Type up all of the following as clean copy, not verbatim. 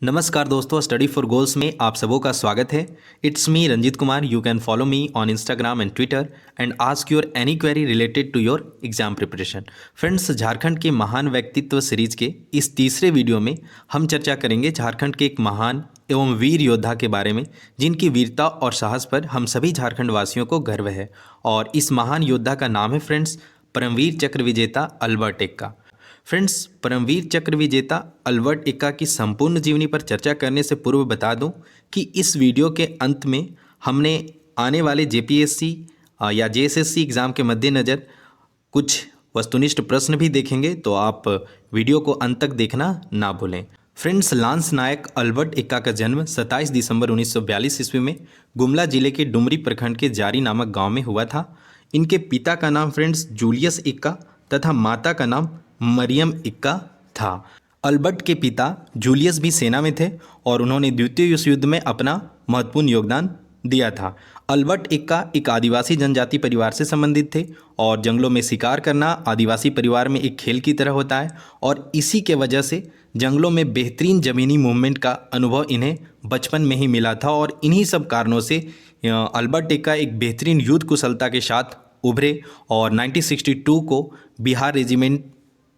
नमस्कार दोस्तों, study for goals में आप सबों का स्वागत है। It's me Ranjit Kumar. You can follow me on Instagram and Twitter and ask your any query related to your exam preparation. Friends, Jharkhand के महान व्यक्तित्व सीरीज के इस तीसरे वीडियो में हम चर्चा करेंगे झारखंड के एक महान एवं वीर योद्धा के बारे में, जिनकी वीरता और साहस पर हम सभी झारखंड वासियों को गर्व है। और इस महान योद्धा का नाम है फ्रेंड्स परमवीर चक्र विजेता अल्बर्ट एक्का। फ्रेंड्स, परमवीर चक्र विजेता अल्बर्ट एक्का की संपूर्ण जीवनी पर चर्चा करने से पूर्व बता दूं कि इस वीडियो के अंत में हमने आने वाले जेपीएससी या जेएसएससी एग्ज़ाम के मद्देनज़र कुछ वस्तुनिष्ठ प्रश्न भी देखेंगे, तो आप वीडियो को अंत तक देखना ना भूलें। फ्रेंड्स, लांस नायक अल्बर्ट एक्का का जन्म 27 दिसंबर 1942 ईस्वी में गुमला जिले के डुमरी प्रखंड के जारी नामक गाँव में हुआ था। इनके पिता का नाम फ्रेंड्स जूलियस एक्का तथा माता का नाम मरियम एक्का था। अल्बर्ट के पिता जूलियस भी सेना में थे और उन्होंने द्वितीय विश्व युद्ध में अपना महत्वपूर्ण योगदान दिया था। अल्बर्ट एक्का एक आदिवासी जनजाति परिवार से संबंधित थे और जंगलों में शिकार करना आदिवासी परिवार में एक खेल की तरह होता है और इसी के वजह से जंगलों में बेहतरीन ज़मीनी मूवमेंट का अनुभव इन्हें बचपन में ही मिला था और इन्हीं सब कारणों से अल्बर्ट एक्का एक बेहतरीन युद्ध कुशलता के साथ उभरे और 1962 को बिहार रेजिमेंट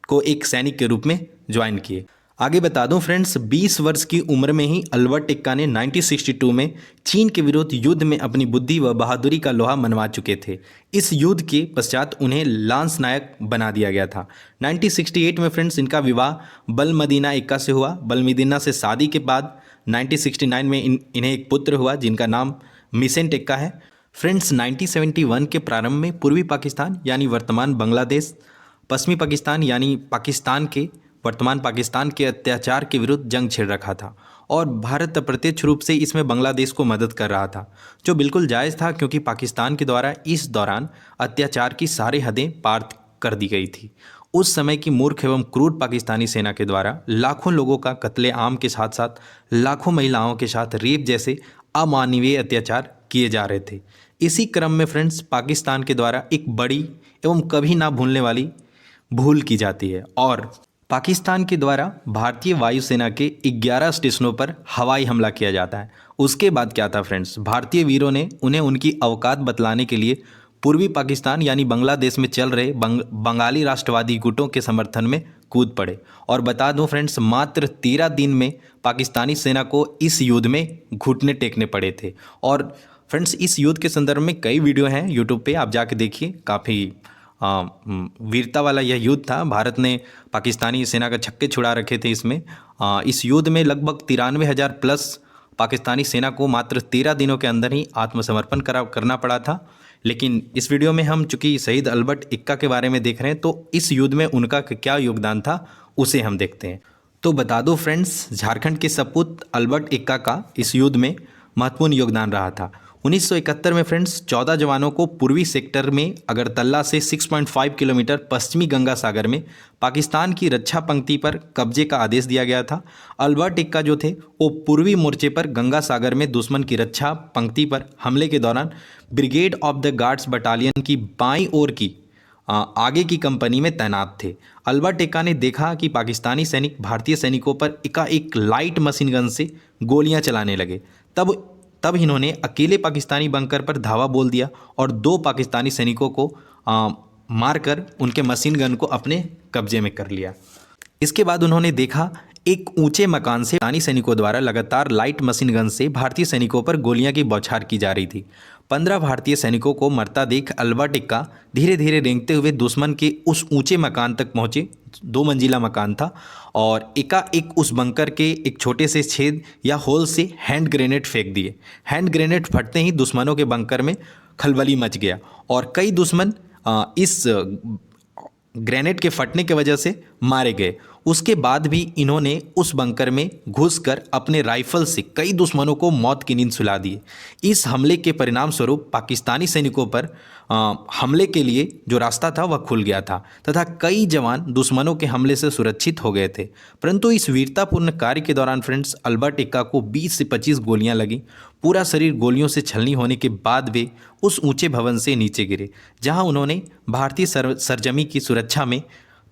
को एक सैनिक के रूप में ज्वाइन किए। आगे बता दूं फ्रेंड्स, 20 वर्ष की उम्र में ही अल्बर्ट एक्का ने 1962 में चीन के विरुद्ध युद्ध में अपनी बुद्धि व बहादुरी का लोहा मनवा चुके थे। इस युद्ध के पश्चात उन्हें लांस नायक बना दिया गया था। 1968 में फ्रेंड्स इनका विवाह बलमदीना एक्का से हुआ। बलमदीना से शादी के बाद 1969 में इन्हें एक पुत्र हुआ जिनका नाम मिसेंट एक्का है। फ्रेंड्स, 1971 के प्रारंभ में पूर्वी पाकिस्तान यानी वर्तमान बांग्लादेश, पश्चिमी पाकिस्तान यानी पाकिस्तान के वर्तमान पाकिस्तान के अत्याचार के विरुद्ध जंग छेड़ रखा था और भारत अप्रत्यक्ष रूप से इसमें बांग्लादेश को मदद कर रहा था, जो बिल्कुल जायज़ था क्योंकि पाकिस्तान के द्वारा इस दौरान अत्याचार की सारी हदें पार कर दी गई थी। उस समय की मूर्ख एवं क्रूर पाकिस्तानी सेना के द्वारा लाखों लोगों का कत्लेआम के साथ साथ लाखों महिलाओं के साथ रेप जैसे अमानवीय अत्याचार किए जा रहे थे। इसी क्रम में फ्रेंड्स पाकिस्तान के द्वारा एक बड़ी एवं कभी ना भूलने वाली भूल की जाती है और पाकिस्तान के द्वारा भारतीय वायुसेना के 11 स्टेशनों पर हवाई हमला किया जाता है। उसके बाद क्या था फ्रेंड्स, भारतीय वीरों ने उन्हें उनकी औकात बतलाने के लिए पूर्वी पाकिस्तान यानी बांग्लादेश में चल रहे बंगाली राष्ट्रवादी गुटों के समर्थन में कूद पड़े। और बता दूं फ्रेंड्स, मात्र 13 दिन में पाकिस्तानी सेना को इस युद्ध में घुटने टेकने पड़े थे। और फ्रेंड्स, इस युद्ध के संदर्भ में कई वीडियो हैं यूट्यूब पे, आप जाके देखिए। काफ़ी वीरता वाला यह युद्ध था। भारत ने पाकिस्तानी सेना का छक्के छुड़ा रखे थे इसमें। इस युद्ध में लगभग 93,000 प्लस पाकिस्तानी सेना को मात्र 13 दिनों के अंदर ही आत्मसमर्पण करना पड़ा था। लेकिन इस वीडियो में हम चूँकि शहीद अल्बर्ट एक्का के बारे में देख रहे हैं, तो इस युद्ध में उनका क्या योगदान था उसे हम देखते हैं। तो बता दो फ्रेंड्स, झारखंड के सपूत अल्बर्ट एक्का का इस युद्ध में महत्वपूर्ण योगदान रहा था। 1971 में फ्रेंड्स 14 जवानों को पूर्वी सेक्टर में अगरतला से 6.5 किलोमीटर पश्चिमी गंगा सागर में पाकिस्तान की रक्षा पंक्ति पर कब्जे का आदेश दिया गया था। अल्बर्ट एक्का जो थे वो पूर्वी मोर्चे पर गंगा सागर में दुश्मन की रक्षा पंक्ति पर हमले के दौरान brigade of the guards battalion की बाईं ओर की आगे की कंपनी में तैनात थे। अल्बर्ट एक्का ने देखा कि पाकिस्तानी सैनिक भारतीय सैनिकों पर एकाएक लाइट मशीन गन से गोलियां चलाने लगे। तब इन्होंने अकेले पाकिस्तानी बंकर पर धावा बोल दिया और 2 पाकिस्तानी सैनिकों को मारकर उनके मशीन गन को अपने कब्जे में कर लिया। इसके बाद उन्होंने देखा एक ऊंचे मकान से पाकिस्तानी सैनिकों द्वारा लगातार लाइट मशीन गन से भारतीय सैनिकों पर गोलियां की बौछार की जा रही थी। 15 भारतीय सैनिकों को मरता देख अल्बर्ट एक्का धीरे धीरे रेंगते हुए दुश्मन के उस ऊंचे मकान तक पहुंचे। 2 मंजिला मकान था और एकाएक उस बंकर के एक छोटे से छेद या होल से हैंड ग्रेनेड फेंक दिए। हैंड ग्रेनेड फटते ही दुश्मनों के बंकर में खलबली मच गया और कई दुश्मन इस ग्रेनेड के फटने की वजह से मारे गए। उसके बाद भी इन्होंने उस बंकर में घुसकर अपने राइफल से कई दुश्मनों को मौत की नींद सुला दी। इस हमले के परिणाम स्वरूप पाकिस्तानी सैनिकों पर हमले के लिए जो रास्ता था वह खुल गया था तथा कई जवान दुश्मनों के हमले से सुरक्षित हो गए थे। परंतु इस वीरतापूर्ण कार्य के दौरान फ्रेंड्स अल्बर्ट एक्का को 20 से 25 गोलियां लगी। पूरा शरीर गोलियों से छलनी होने के बाद वे उस ऊंचे भवन से नीचे गिरे, जहां उन्होंने भारतीय सरजमी की सुरक्षा में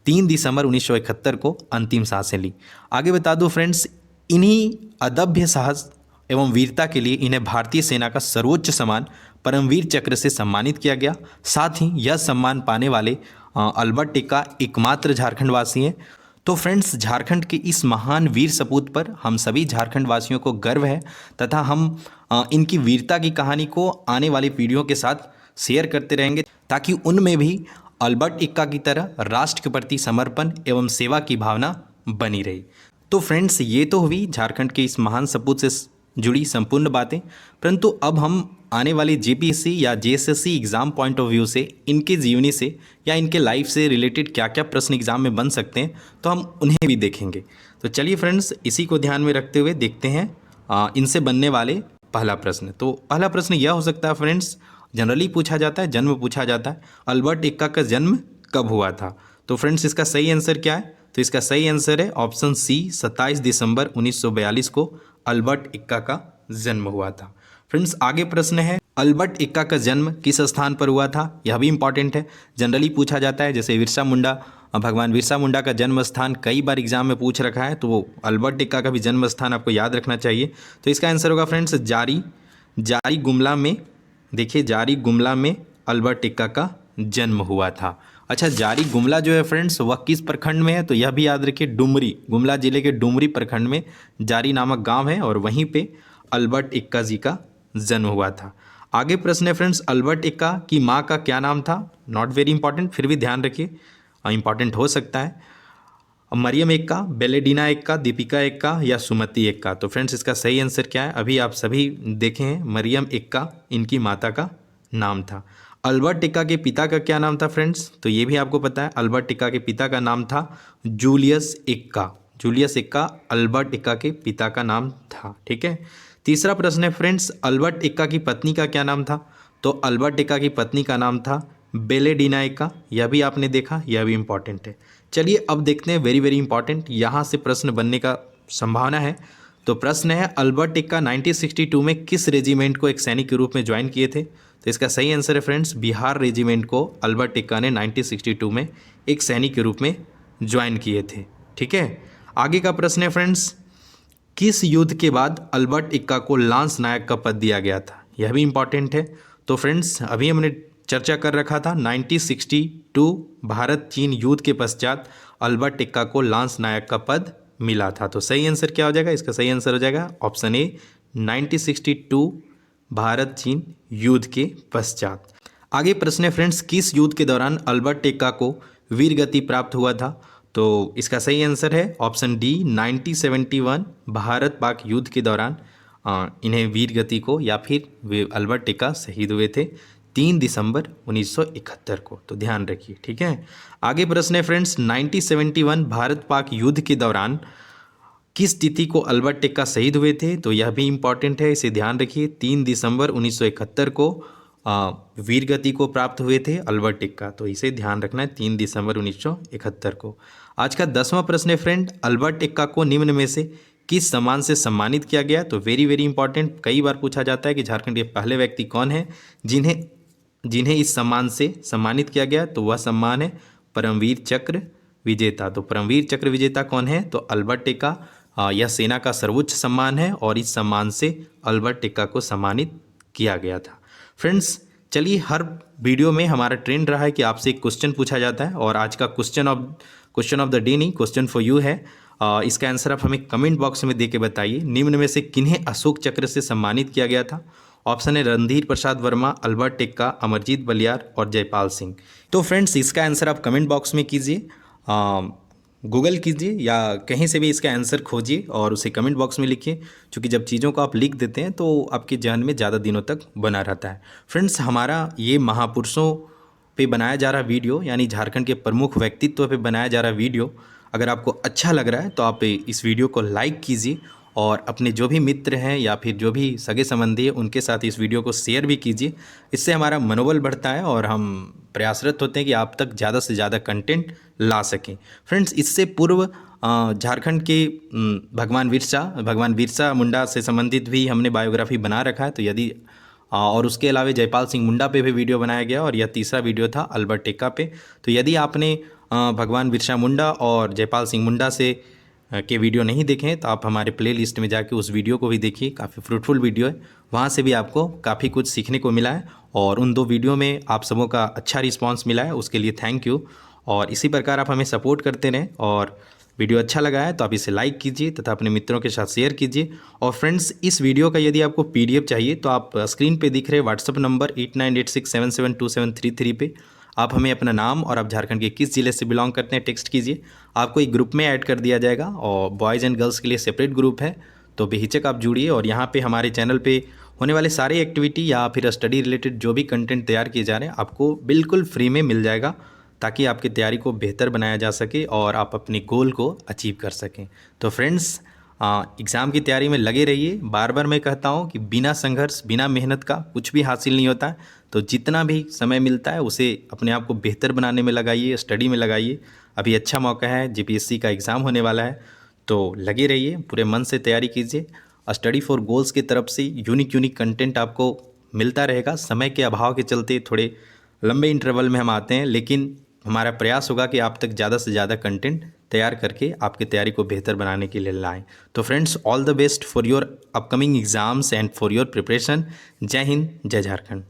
3 दिसंबर 1971 को अंतिम सांसें ली। आगे बता दूं फ्रेंड्स, इन्हीं अदम्य साहस एवं वीरता के लिए इन्हें भारतीय सेना का सर्वोच्च सम्मान परमवीर चक्र से सम्मानित किया गया। साथ ही यह सम्मान पाने वाले अल्बर्ट एक्का एकमात्र झारखंड वासी हैं। तो फ्रेंड्स, झारखंड के इस महान वीर सपूत पर हम सभी झारखंड वासियों को गर्व है तथा हम इनकी वीरता की कहानी को आने वाली पीढ़ियों के साथ शेयर करते रहेंगे ताकि उनमें भी अल्बर्ट एक्का की तरह राष्ट्र के प्रति समर्पण एवं सेवा की भावना बनी रही। तो फ्रेंड्स, ये तो हुई झारखंड के इस महान सपूत से जुड़ी संपूर्ण बातें, परंतु अब हम आने वाली जेपीएससी या JSSC exam point of view से इनके जीवनी से या इनके लाइफ से रिलेटेड क्या क्या प्रश्न एग्ज़ाम में बन सकते हैं तो हम उन्हें भी देखेंगे। तो चलिए फ्रेंड्स, इसी को ध्यान में रखते हुए देखते हैं इनसे बनने वाले पहला प्रश्न। तो पहला प्रश्न यह हो सकता है फ्रेंड्स, जनरली पूछा जाता है, जन्म पूछा जाता है, अल्बर्ट एक्का का जन्म कब हुआ था? तो फ्रेंड्स, इसका सही आंसर क्या है? तो इसका सही आंसर है ऑप्शन सी, 27 दिसंबर 1942 को अल्बर्ट एक्का का जन्म हुआ था। फ्रेंड्स, आगे प्रश्न है, अल्बर्ट एक्का का जन्म किस स्थान पर हुआ था? यह भी इंपॉर्टेंट है, जनरली पूछा जाता है। जैसे बिरसा मुंडा, भगवान बिरसा मुंडा का जन्म स्थान कई बार एग्जाम में पूछ रखा है, तो वो अल्बर्ट एक्का का भी जन्म स्थान आपको याद रखना चाहिए। तो इसका आंसर होगा फ्रेंड्स जारी गुमला में। देखिए, जारी गुमला में अल्बर्ट एक्का का जन्म हुआ था। अच्छा, जारी गुमला जो है फ्रेंड्स, वह किस प्रखंड में है? तो यह भी याद रखिए, डुमरी, गुमला जिले के डुमरी प्रखंड में जारी नामक गांव है और वहीं पे अल्बर्ट एक्का जी का जन्म हुआ था। आगे प्रश्न है फ्रेंड्स, अल्बर्ट एक्का की माँ का क्या नाम था? नॉट वेरी इंपॉर्टेंट, फिर भी ध्यान रखिए, इंपॉर्टेंट हो सकता है। मरियम एक्का, बेलेडीना एक्का, दीपिका एक्का या सुमति एक्का? तो फ्रेंड्स, इसका सही आंसर क्या है? अभी आप सभी देखे हैं, मरियम एक्का इनकी माता का नाम था। अल्बर्ट एक्का के पिता का क्या नाम था फ्रेंड्स? तो ये भी आपको पता है, अल्बर्ट एक्का के पिता का नाम था Julius Ekka. Julius Ekka Albert Ekka के पिता का नाम था। ठीक है। तीसरा प्रश्न है फ्रेंड्स, अल्बर्ट एक्का की पत्नी का क्या नाम था? तो अल्बर्ट एक्का की पत्नी का नाम था बेलेडीना एक्का। यह भी आपने देखा, यह भी इंपॉर्टेंट है। चलिए अब देखते हैं, वेरी वेरी इंपॉर्टेंट, यहाँ से प्रश्न बनने का संभावना है। तो प्रश्न है, अल्बर्ट एक्का 1962 में किस रेजिमेंट को एक सैनिक के रूप में ज्वाइन किए थे? तो इसका सही आंसर है फ्रेंड्स, बिहार रेजिमेंट को अल्बर्ट एक्का ने 1962 में एक सैनिक के रूप में ज्वाइन किए थे। ठीक है। आगे का प्रश्न है फ्रेंड्स, किस युद्ध के बाद अल्बर्ट एक्का को लांस नायक का पद दिया गया था? यह भी इंपॉर्टेंट है। तो फ्रेंड्स, अभी हमने चर्चा कर रखा था 1962 भारत चीन युद्ध के पश्चात अल्बर्ट एक्का को लांस नायक का पद मिला था। तो सही आंसर क्या हो जाएगा? इसका सही आंसर हो जाएगा ऑप्शन ए, 1962 भारत चीन युद्ध के पश्चात। आगे प्रश्न है फ्रेंड्स, किस युद्ध के दौरान अल्बर्ट एक्का को वीर गति प्राप्त हुआ था? तो इसका सही आंसर है ऑप्शन डी, 1971 भारत पाक युद्ध के दौरान इन्हें वीर गति को, या फिर वे अल्बर्ट एक्का शहीद हुए थे 3 दिसंबर 1971 को। तो ध्यान रखिए। ठीक है। आगे प्रश्न है फ्रेंड्स, 1971 भारत पाक युद्ध के दौरान किस तिथि को अल्बर्ट एक्का शहीद हुए थे? तो यह भी इंपॉर्टेंट है, इसे ध्यान रखिए। 3 दिसंबर 1971 को वीर गति को प्राप्त हुए थे अल्बर्ट एक्का। तो इसे ध्यान रखना है, 3 दिसंबर 1971 को। आज का 10वां प्रश्न है फ्रेंड, अल्बर्ट एक्का को निम्न में से किस सम्मान से सम्मानित किया गया? तो वेरी वेरी इंपॉर्टेंट, कई बार पूछा जाता है कि झारखंड के पहले व्यक्ति कौन है जिन्हें इस सम्मान से सम्मानित किया गया? तो वह सम्मान है परमवीर चक्र विजेता। तो परमवीर चक्र विजेता कौन है? तो अल्बर्ट एक्का। यह सेना का सर्वोच्च सम्मान है और इस सम्मान से अल्बर्ट एक्का को सम्मानित किया गया था। फ्रेंड्स, चलिए, हर वीडियो में हमारा ट्रेंड रहा है कि आपसे एक क्वेश्चन पूछा जाता है और आज का क्वेश्चन ऑफ द डे नहीं, क्वेश्चन फॉर यू है। इसका आंसर आप हमें कमेंट बॉक्स में दे के बताइए, निम्न में से किन्हें अशोक चक्र से सम्मानित किया गया था? ऑप्शन है रणधीर प्रसाद वर्मा, अल्बर्ट एक्का, अमरजीत बलियार और जयपाल सिंह। तो फ्रेंड्स, इसका आंसर आप कमेंट बॉक्स में कीजिए, गूगल कीजिए या कहीं से भी इसका आंसर खोजिए और उसे कमेंट बॉक्स में लिखिए, क्योंकि जब चीज़ों को आप लिख देते हैं तो आपके जहन में ज़्यादा दिनों तक बना रहता है। फ्रेंड्स, हमारा ये महापुरुषों पे बनाया जा रहा वीडियो, यानी झारखंड के प्रमुख व्यक्तित्व पे बनाया जा रहा वीडियो, अगर आपको अच्छा लग रहा है तो आप इस वीडियो को लाइक कीजिए और अपने जो भी मित्र हैं या फिर जो भी सगे संबंधी हैं उनके साथ इस वीडियो को शेयर भी कीजिए। इससे हमारा मनोबल बढ़ता है और हम प्रयासरत होते हैं कि आप तक ज़्यादा से ज़्यादा कंटेंट ला सकें। फ्रेंड्स, इससे पूर्व झारखंड के भगवान बिरसा मुंडा से संबंधित भी हमने बायोग्राफी बना रखा है। तो यदि और उसके अलावा जयपाल सिंह मुंडा पे भी वीडियो बनाया गया और यह तीसरा वीडियो था अल्बर्ट एक्का पे। तो यदि आपने भगवान बिरसा मुंडा और जयपाल सिंह मुंडा से के वीडियो नहीं देखे हैं तो आप हमारे प्ले लिस्ट में जाके उस वीडियो को भी देखिए, काफ़ी फ्रूटफुल वीडियो है, वहाँ से भी आपको काफ़ी कुछ सीखने को मिला है। और उन 2 वीडियो में आप सबों का अच्छा रिस्पांस मिला है, उसके लिए थैंक यू। और इसी प्रकार आप हमें सपोर्ट करते रहें, और वीडियो अच्छा लगा है तो आप इसे लाइक कीजिए तथा अपने मित्रों के साथ शेयर कीजिए। और फ्रेंड्स, इस वीडियो का यदि आपको PDF चाहिए तो आप स्क्रीन पे दिख रहे व्हाट्सअप नंबर 8986772733 पे आप हमें अपना नाम और आप झारखंड के किस ज़िले से बिलोंग करते हैं टेक्स्ट कीजिए। आपको एक ग्रुप में ऐड कर दिया जाएगा, और बॉयज़ एंड गर्ल्स के लिए सेपरेट ग्रुप है, तो बेहिचक आप जुड़िए। और यहाँ पे हमारे चैनल पे होने वाले सारे एक्टिविटी या फिर स्टडी रिलेटेड जो भी कंटेंट तैयार किए जा रहे हैं आपको बिल्कुल फ्री में मिल जाएगा, ताकि आपकी तैयारी को बेहतर बनाया जा सके और आप अपने गोल को अचीव कर सकें। तो फ्रेंड्स, एग्ज़ाम की तैयारी में लगे रहिए। बार बार मैं कहता हूँ कि बिना संघर्ष, बिना मेहनत का कुछ भी हासिल नहीं होता है। तो जितना भी समय मिलता है उसे अपने आप को बेहतर बनाने में लगाइए, स्टडी में लगाइए। अभी अच्छा मौका है, GPSC का एग्ज़ाम होने वाला है, तो लगे रहिए, पूरे मन से तैयारी कीजिए। स्टडी फॉर गोल्स की तरफ से यूनिक कंटेंट आपको मिलता रहेगा। समय के अभाव के चलते थोड़े लंबे इंटरवल में हम आते हैं, लेकिन हमारा प्रयास होगा कि आप तक ज़्यादा से ज़्यादा कंटेंट तैयार करके आपकी तैयारी को बेहतर बनाने के लिए लाएं। तो friends, all the best for your upcoming exams and for your preparation. जय हिंद, जय झारखंड।